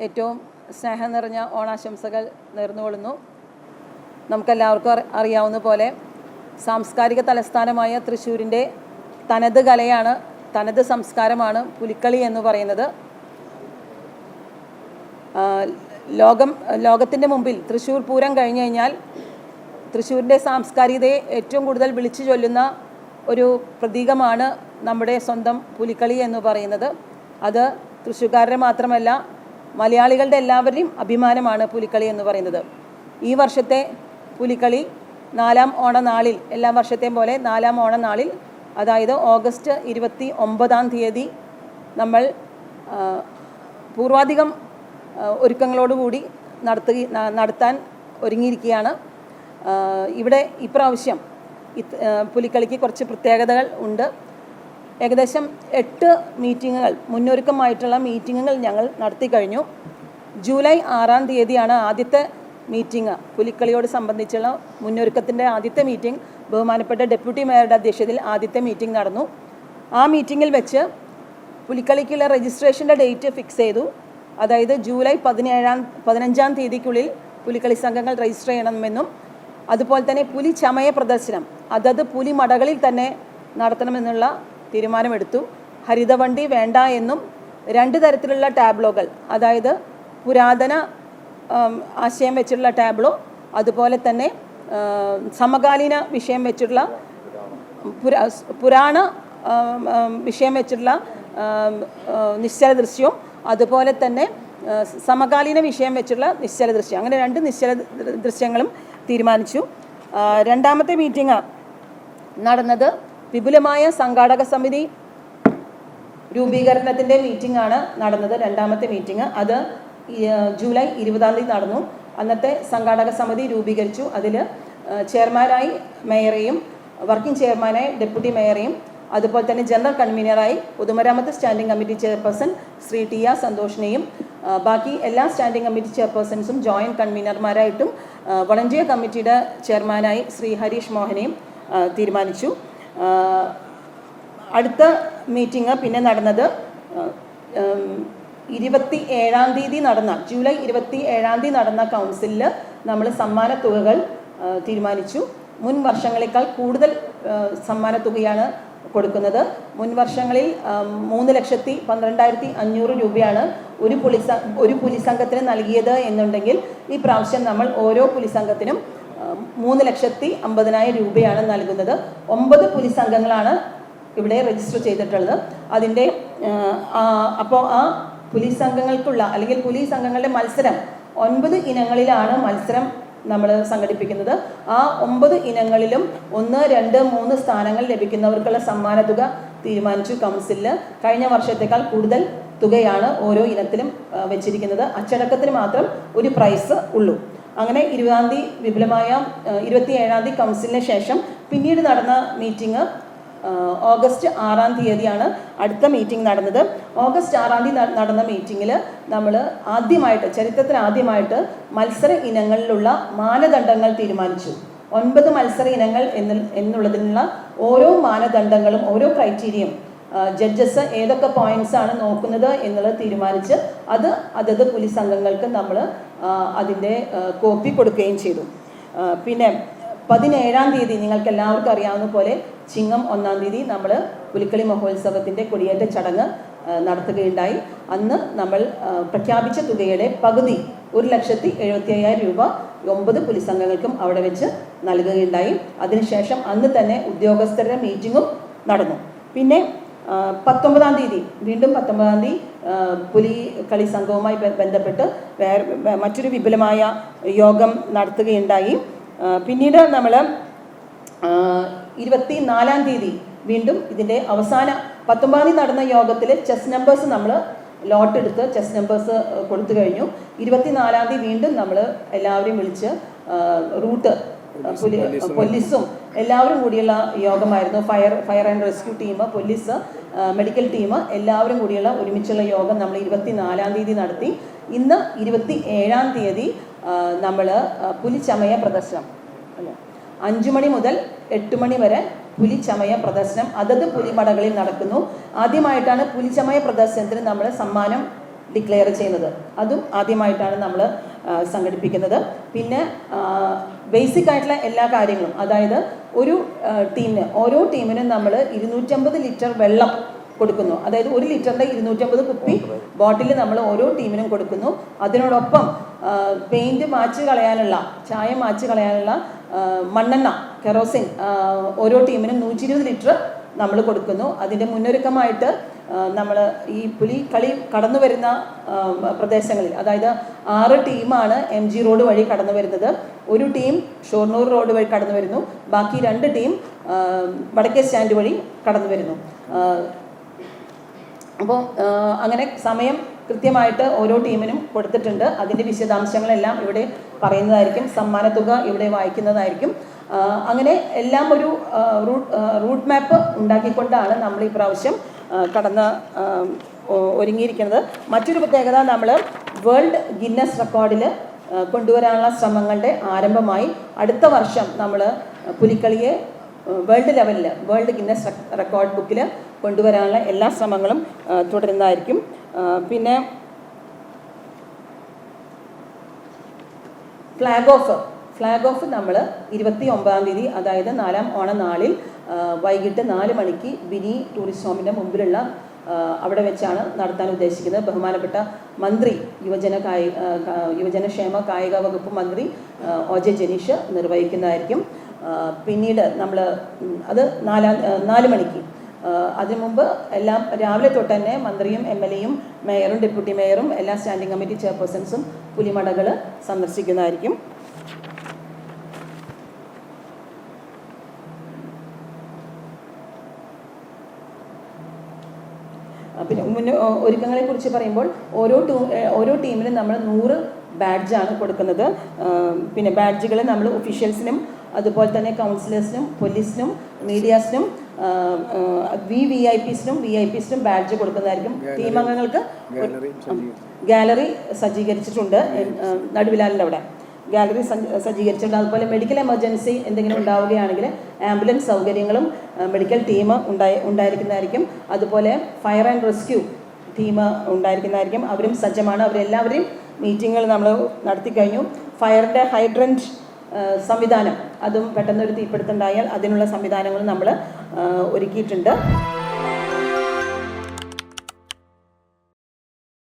ഏറ്റവും സ്നേഹം നിറഞ്ഞ ഓണാശംസകൾ നേർന്നുകൊള്ളുന്നു. നമുക്കെല്ലാവർക്കും അറിയാവുന്ന പോലെ സാംസ്കാരിക തലസ്ഥാനമായ തൃശ്ശൂരിൻ്റെ തനത് കലയാണ്, തനത് സംസ്കാരമാണ് പുലിക്കളി എന്ന് പറയുന്നത്. ലോകത്തിൻ്റെ മുമ്പിൽ തൃശ്ശൂർ പൂരം കഴിഞ്ഞു കഴിഞ്ഞാൽ തൃശ്ശൂരിൻ്റെ സാംസ്കാരികതയെ ഏറ്റവും കൂടുതൽ വിളിച്ചു ചൊല്ലുന്ന ഒരു പ്രതീകമാണ് നമ്മുടെ സ്വന്തം പുലിക്കളി എന്ന് പറയുന്നത്. അത് തൃശ്ശൂർക്കാരുടെ മാത്രമല്ല, മലയാളികളുടെ എല്ലാവരുടെയും അഭിമാനമാണ് പുലിക്കളി എന്ന് പറയുന്നത്. ഈ വർഷത്തെ പുലിക്കളി 4-ാം ഓണനാളിൽ, എല്ലാ വർഷത്തെയും പോലെ 4-ാം ഓണനാളിൽ, അതായത് ഓഗസ്റ്റ് 29-ാം തീയതി നമ്മൾ പൂർവാധികം ഒരുക്കങ്ങളോടുകൂടി നടത്താൻ ഒരുങ്ങിയിരിക്കുകയാണ്. ഇവിടെ ഇപ്രാവശ്യം പുലിക്കളിക്ക് കുറച്ച് പ്രത്യേകതകൾ ഉണ്ട്. ഏകദേശം 8 മീറ്റിങ്ങുകൾ, മുന്നൊരുക്കമായിട്ടുള്ള മീറ്റിങ്ങുകൾ ഞങ്ങൾ നടത്തി കഴിഞ്ഞു. ജൂലൈ 6-ാം തീയതിയാണ് ആദ്യത്തെ മീറ്റിംഗ്. പുലിക്കളിയോട് സംബന്ധിച്ചുള്ള മുന്നൊരുക്കത്തിൻ്റെ ആദ്യത്തെ മീറ്റിംഗ് ബഹുമാനപ്പെട്ട ഡെപ്യൂട്ടി മേയറുടെ അധ്യക്ഷതയിൽ ആദ്യത്തെ മീറ്റിംഗ് നടന്നു. ആ മീറ്റിങ്ങിൽ വെച്ച് പുലിക്കളിക്കുള്ള രജിസ്ട്രേഷൻ്റെ ഡേറ്റ് ഫിക്സ് ചെയ്തു. അതായത് ജൂലൈ 15-ാം തീയതിക്കുള്ളിൽ പുലിക്കളി സംഘങ്ങൾ രജിസ്റ്റർ ചെയ്യണമെന്നും അതുപോലെ തന്നെ പുലി ചമയ പ്രദർശനം അതത് പുലി മടകളിൽ തന്നെ നടത്തണമെന്നുള്ള തീരുമാനമെടുത്തു. ഹരിതവണ്ടി വേണ്ട എന്നും 2 തരത്തിലുള്ള ടാബ്ലോകൾ, അതായത് പുരാതന ആശയം വെച്ചിട്ടുള്ള ടാബ്ലോ, അതുപോലെ തന്നെ സമകാലീന വിഷയം വെച്ചിട്ടുള്ള പുരാണ വിഷയം വെച്ചിട്ടുള്ള നിശ്ചല ദൃശ്യവും, അതുപോലെ തന്നെ സമകാലീന വിഷയം വെച്ചുള്ള നിശ്ചല ദൃശ്യം, അങ്ങനെ 2 നിശ്ചല ദൃശ്യങ്ങളും തീരുമാനിച്ചു. 2ാമത്തെ മീറ്റിംഗ് നടന്നത് വിപുലമായ സംഘാടക സമിതി രൂപീകരണത്തിൻ്റെ മീറ്റിംഗാണ് നടന്നത്. 2ാമത്തെ മീറ്റിംഗ് അത് ജൂലൈ 20-ാം തീയതി നടന്നു. അന്നത്തെ സംഘാടക സമിതി രൂപീകരിച്ചു. അതിൽ ചെയർമാനായി മേയറെയും വർക്കിംഗ് ചെയർമാനായി ഡെപ്യൂട്ടി മേയറെയും അതുപോലെ തന്നെ ജനറൽ കൺവീനറായി പൊതുമരാമത്ത് സ്റ്റാൻഡിംഗ് കമ്മിറ്റി ചെയർപേഴ്സൺ ശ്രീ ടി.ആർ. സന്തോഷിനെയും ബാക്കി എല്ലാ സ്റ്റാൻഡിംഗ് കമ്മിറ്റി ചെയർപേഴ്സൺസും ജോയിൻറ്റ് കൺവീനർമാരായിട്ടും വളണ്ടിയർ കമ്മിറ്റിയുടെ ചെയർമാനായി ശ്രീ ഹരീഷ് മോഹനെയും തീരുമാനിച്ചു. അടുത്ത മീറ്റിംഗ് പിന്നെ നടന്നത് 27-ാം തീയതി നടന്ന ജൂലൈ 27-ാം തീയതി നടന്ന കൗൺസിലിൽ നമ്മൾ സമ്മാന തുകകൾ തീരുമാനിച്ചു. മുൻ വർഷങ്ങളെക്കാൾ കൂടുതൽ സമ്മാന തുകയാണ് കൊടുക്കുന്നത്. മുൻ വർഷങ്ങളിൽ 3,12,500 രൂപയാണ് ഒരു പുലി സംഘത്തിന് നൽകിയത് എന്നുണ്ടെങ്കിൽ ഈ പ്രാവശ്യം നമ്മൾ ഓരോ പുലി സംഘത്തിനും 3,50,000 രൂപയാണ് നൽകുന്നത്. 9 പുലി സംഘങ്ങളാണ് ഇവിടെ രജിസ്റ്റർ ചെയ്തിട്ടുള്ളത്. അതിൻ്റെ അപ്പോൾ ആ പുലി സംഘങ്ങൾക്കുള്ള അല്ലെങ്കിൽ പുലി സംഘങ്ങളുടെ മത്സരം 9 ഇനങ്ങളിലാണ് മത്സരം നമ്മൾ സംഘടിപ്പിക്കുന്നത്. ആ 9 ഇനങ്ങളിലും 1, 2, 3 സ്ഥാനങ്ങൾ ലഭിക്കുന്നവർക്കുള്ള സമ്മാന തുക തീരുമാനിച്ചു കൗൺസിലിൽ. കഴിഞ്ഞ വർഷത്തേക്കാൾ കൂടുതൽ തുകയാണ് ഓരോ ഇനത്തിലും വെച്ചിരിക്കുന്നത്. അച്ചടക്കത്തിന് മാത്രം ഒരു പ്രൈസ് ഉള്ളൂ. അങ്ങനെ 20-ാം തീയതി വിപുലമായ 27-ാം തീയതി കൗൺസിലിന് ശേഷം പിന്നീട് നടന്ന മീറ്റിംഗ് ഓഗസ്റ്റ് 6-ാം തീയതിയാണ് അടുത്ത മീറ്റിംഗ് നടന്നത്. ഓഗസ്റ്റ് 6-ാം തീയതി നടന്ന മീറ്റിങ്ങിൽ നമ്മൾ ചരിത്രത്തിൽ ആദ്യമായിട്ട് മത്സര ഇനങ്ങളിലുള്ള മാനദണ്ഡങ്ങൾ തീരുമാനിച്ചു. 9 മത്സര ഇനങ്ങൾ എന്നുള്ളതിനുള്ള ഓരോ മാനദണ്ഡങ്ങളും ഓരോ ക്രൈറ്റീരിയയും ജഡ്ജസ് ഏതൊക്കെ പോയിന്റ്സ് ആണ് നോക്കുന്നത് എന്നുള്ളത് തീരുമാനിച്ച് അതത് പുലി സംഘങ്ങൾക്ക് നമ്മൾ അതിൻ്റെ കോപ്പി കൊടുക്കുകയും ചെയ്തു. പിന്നെ 17-ാം തീയതി നിങ്ങൾക്ക് എല്ലാവർക്കും അറിയാവുന്ന പോലെ ചിങ്ങം 1-ാം തീയതി നമ്മൾ പുലിക്കളി മഹോത്സവത്തിൻ്റെ കൊടിയേറ്റ ചടങ്ങ് നടത്തുകയുണ്ടായി. അന്ന് നമ്മൾ പ്രഖ്യാപിച്ച തുകയുടെ പകുതി 1,75,000 രൂപ 9 പുലി സംഘങ്ങൾക്കും അവിടെ വെച്ച് നൽകുകയുണ്ടായി. അതിനുശേഷം അന്ന് തന്നെ ഉദ്യോഗസ്ഥരുടെ മീറ്റിങ്ങും നടന്നു. പിന്നെ 19-ാം തീയതി വീണ്ടും 19-ാം തീയതി പുലി കളി സംഘവുമായി ബന്ധപ്പെട്ട് മറ്റൊരു വിപുലമായ യോഗം നടത്തുകയുണ്ടായി. പിന്നീട് നമ്മൾ 24-ാം തീയതി വീണ്ടും ഇതിൻ്റെ അവസാന 19-ാം തീയതി നടന്ന യോഗത്തിൽ ചെസ് നമ്പേഴ്സ് നമ്മൾ ലോട്ട് എടുത്ത് ചെസ് നമ്പേഴ്സ് കൊടുത്തു കഴിഞ്ഞു. 24-ാം തീയതി വീണ്ടും നമ്മൾ എല്ലാവരെയും വിളിച്ച് റൂട്ട് പോലീസും എല്ലാവരും കൂടിയുള്ള യോഗമായിരുന്നു. Fire and rescue team, police, medical team എല്ലാവരും കൂടിയുള്ള ഒരുമിച്ചുള്ള യോഗം നമ്മൾ 24-ാം തീയതി നടത്തി. ഇന്ന് 27-ാം തീയതി നമ്മൾ പുലിച്ചമയ പ്രദർശനം 5 മണി മുതൽ 8 മണി വരെ പുലിച്ചമയ പ്രദർശനം അതത് പുലിമടകളിൽ നടക്കുന്നു. ആദ്യമായിട്ടാണ് പുലിച്ചമയ പ്രദർശനത്തിന് നമ്മൾ സമ്മാനം ഡിക്ലെയർ ചെയ്യുന്നത്. അതും ആദ്യമായിട്ടാണ് നമ്മൾ സംഘടിപ്പിക്കുന്നത്. പിന്നെ ബേസിക് ആയിട്ടുള്ള എല്ലാ കാര്യങ്ങളും, അതായത് ഒരു ടീമിന്, ഓരോ ടീമിനും നമ്മൾ 250 ലിറ്റർ വെള്ളം കൊടുക്കുന്നു. അതായത് 1 ലിറ്ററിൻ്റെ 250 കുപ്പി ബോട്ടിൽ നമ്മൾ ഓരോ ടീമിനും കൊടുക്കുന്നു. അതിനോടൊപ്പം പെയിൻറ്റ് മാച്ച് കളയാനുള്ള, ചായം മാച്ച് കളയാനുള്ള മണ്ണെണ്ണ, കെറോസിൻ ഓരോ ടീമിനും 120 ലിറ്റർ നമ്മൾ കൊടുക്കുന്നു. അതിൻ്റെ മുന്നൊരുക്കമായിട്ട് നമ്മൾ ഈ പുലിക്കളി കടന്നു വരുന്ന പ്രദേശങ്ങളിൽ, അതായത് 6 ടീമാണ് MG റോഡ് വഴി കടന്നു വരുന്നത്. ഒരു ടീം ഷൊർണൂർ റോഡ് വഴി കടന്നു വരുന്നു. ബാക്കി 2 ടീം വടക്കേ സ്റ്റാൻഡ് വഴി കടന്നു വരുന്നു. അപ്പോൾ അങ്ങനെ സമയം കൃത്യമായിട്ട് ഓരോ ടീമിനും കൊടുത്തിട്ടുണ്ട്. അതിൻ്റെ വിശദാംശങ്ങളെല്ലാം ഇവിടെ പറയുന്നതായിരിക്കും. സമ്മാനത്തുക ഇവിടെ വായിക്കുന്നതായിരിക്കും. അങ്ങനെ എല്ലാം ഒരു റൂട്ട് മാപ്പ് ഉണ്ടാക്കിക്കൊണ്ടാണ് നമ്മൾ ഈ പ്രാവശ്യം ഒരുങ്ങിയിരിക്കുന്നത്. മറ്റൊരു പ്രത്യേകത, നമ്മൾ വേൾഡ് ഗിന്നസ് റെക്കോർഡിൽ കൊണ്ടുവരാനുള്ള ശ്രമങ്ങളുടെ ആരംഭമായി. അടുത്ത വർഷം നമ്മൾ പുലിക്കളിയെ വേൾഡ് ലെവലിൽ, വേൾഡ് ഗിന്നസ് റെക്കോർഡ് ബുക്കിൽ കൊണ്ടുവരാനുള്ള എല്ലാ ശ്രമങ്ങളും തുടരുന്നതായിരിക്കും. പിന്നെ ഫ്ലാഗ് ഓഫ് നമ്മൾ 29-ാം തീയതി, അതായത് 4ാം ഓണനാളിൽ വൈകിട്ട് 4 മണിക്ക് ബിനി ടൂറിസ്റ്റ് ഹോമിൻ്റെ മുമ്പിലുള്ള അവിടെ വെച്ചാണ് നടത്താൻ ഉദ്ദേശിക്കുന്നത്. ബഹുമാനപ്പെട്ട മന്ത്രി, യുവജനക്ഷേമ കായിക വകുപ്പ് മന്ത്രി OJ ജനീഷ് നിർവഹിക്കുന്നതായിരിക്കും. പിന്നീട് നമ്മൾ അത് 4 മണിക്ക്, അതിനു മുമ്പ് എല്ലാം രാവിലെ തൊട്ട് തന്നെ മന്ത്രിയും MLAയും മേയറും ഡെപ്യൂട്ടി മേയറും എല്ലാ സ്റ്റാൻഡിംഗ് കമ്മിറ്റി ചെയർപേഴ്സൺസും പുലിമടകൾ സന്ദർശിക്കുന്നതായിരിക്കും. പിന്നെ ഒരുക്കങ്ങളെക്കുറിച്ച് പറയുമ്പോൾ ഓരോ ടീമിനും നമ്മൾ 100 ബാഡ്ജാണ് കൊടുക്കുന്നത്. പിന്നെ ബാഡ്ജുകൾ നമ്മൾ ഒഫീഷ്യൽസിനും അതുപോലെ തന്നെ കൗൺസിലേഴ്സിനും പോലീസിനും മീഡിയാസിനും VIPസിനും ബാഡ്ജ് കൊടുക്കുന്നതായിരിക്കും. ടീം അംഗങ്ങൾക്ക് ഗാലറി സജ്ജീകരിച്ചിട്ടുണ്ട്. നടുവിലാലിൻ്റെ അവിടെ ഗാലറി സജ്ജീകരിച്ചിട്ടുണ്ട്. അതുപോലെ മെഡിക്കൽ എമർജൻസി എന്തെങ്കിലും ഉണ്ടാവുകയാണെങ്കിൽ ആംബുലൻസ് സൗകര്യങ്ങളും മെഡിക്കൽ ടീം ഉണ്ടായിരിക്കുന്നതായിരിക്കും. അതുപോലെ ഫയർ ആൻഡ് റെസ്ക്യൂ ടീം ഉണ്ടായിരിക്കുന്നതായിരിക്കും. അവരും സജ്ജമാണ്. അവരെല്ലാവരെയും മീറ്റിങ്ങുകൾ നമ്മൾ നടത്തിക്കഴിഞ്ഞു. ഫയറിൻ്റെ ഹൈഡ്രൻറ്റ് സംവിധാനം, അതും പെട്ടെന്നൊരു തീപിടുത്തമുണ്ടായാൽ അതിനുള്ള സംവിധാനങ്ങൾ നമ്മൾ ഒരുക്കിയിട്ടുണ്ട്.